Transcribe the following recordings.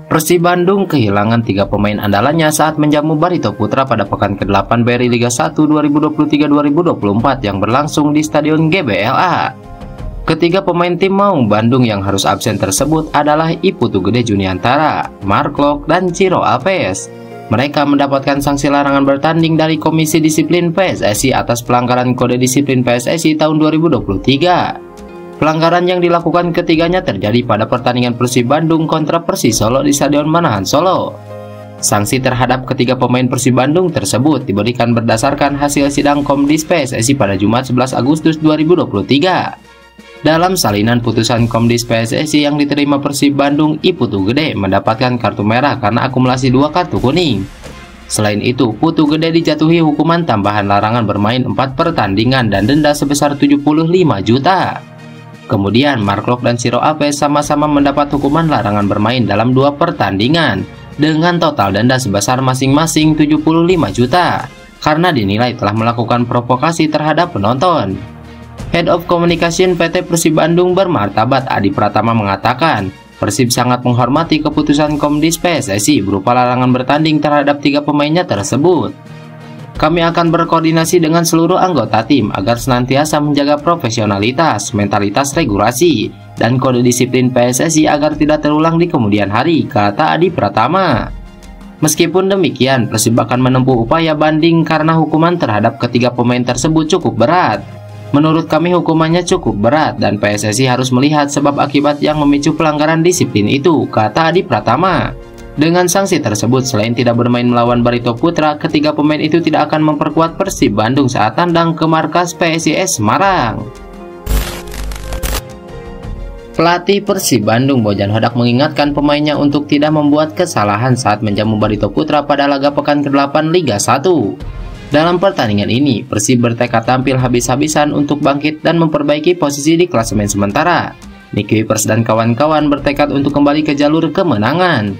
Persib Bandung kehilangan 3 pemain andalannya saat menjamu Barito Putra pada pekan ke-8 BRI Liga 1 2023-2024 yang berlangsung di Stadion GBLA. Ketiga pemain tim Maung Bandung yang harus absen tersebut adalah Iputu Gede Juniantara, Mark Lok, dan Ciro Alves. Mereka mendapatkan sanksi larangan bertanding dari Komisi Disiplin PSSI atas pelanggaran Kode Disiplin PSSI tahun 2023. Pelanggaran yang dilakukan ketiganya terjadi pada pertandingan Persib Bandung kontra Persis Solo di Stadion Manahan Solo. Sanksi terhadap ketiga pemain Persib Bandung tersebut diberikan berdasarkan hasil sidang Komdis PSSI pada Jumat 11 Agustus 2023. Dalam salinan putusan Komdis PSSI yang diterima Persib Bandung, Iputu Gede mendapatkan kartu merah karena akumulasi 2 kartu kuning. Selain itu, Putu Gede dijatuhi hukuman tambahan larangan bermain 4 pertandingan dan denda sebesar 75 juta. Kemudian Mark Lok dan Ciro Alves sama-sama mendapat hukuman larangan bermain dalam 2 pertandingan dengan total denda sebesar masing-masing 75 juta karena dinilai telah melakukan provokasi terhadap penonton. Head of Communication PT Persib Bandung bermartabat Adi Pratama mengatakan, Persib sangat menghormati keputusan Komdis PSSI berupa larangan bertanding terhadap 3 pemainnya tersebut. Kami akan berkoordinasi dengan seluruh anggota tim agar senantiasa menjaga profesionalitas, mentalitas regulasi, dan kode disiplin PSSI agar tidak terulang di kemudian hari, kata Adi Pratama. Meskipun demikian, Persib akan menempuh upaya banding karena hukuman terhadap ketiga pemain tersebut cukup berat. Menurut kami hukumannya cukup berat dan PSSI harus melihat sebab akibat yang memicu pelanggaran disiplin itu, kata Adi Pratama. Dengan sanksi tersebut, selain tidak bermain melawan Barito Putra, ketiga pemain itu tidak akan memperkuat Persib Bandung saat tandang ke markas PSIS Semarang. Pelatih Persib Bandung Bojan Hodak mengingatkan pemainnya untuk tidak membuat kesalahan saat menjamu Barito Putra pada laga pekan ke-8 Liga 1. Dalam pertandingan ini, Persib bertekad tampil habis-habisan untuk bangkit dan memperbaiki posisi di klasemen sementara. Nicky Wipers dan kawan-kawan bertekad untuk kembali ke jalur kemenangan.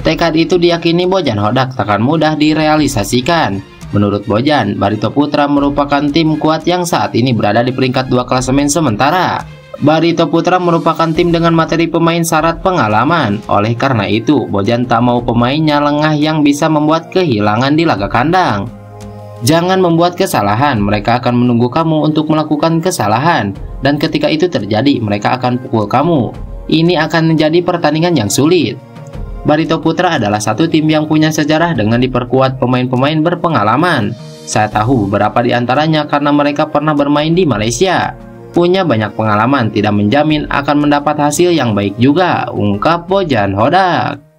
Tekad itu diyakini Bojan Hodak takkan mudah direalisasikan. Menurut Bojan, Barito Putra merupakan tim kuat yang saat ini berada di peringkat 2 klasemen sementara. Barito Putra merupakan tim dengan materi pemain syarat pengalaman. Oleh karena itu, Bojan tak mau pemainnya lengah yang bisa membuat kehilangan di laga kandang. Jangan membuat kesalahan, mereka akan menunggu kamu untuk melakukan kesalahan. Dan ketika itu terjadi, mereka akan pukul kamu. Ini akan menjadi pertandingan yang sulit. Barito Putra adalah satu tim yang punya sejarah dengan diperkuat pemain-pemain berpengalaman. Saya tahu beberapa di antaranya karena mereka pernah bermain di Malaysia. Punya banyak pengalaman tidak menjamin akan mendapat hasil yang baik juga, ungkap Bojan Hodak.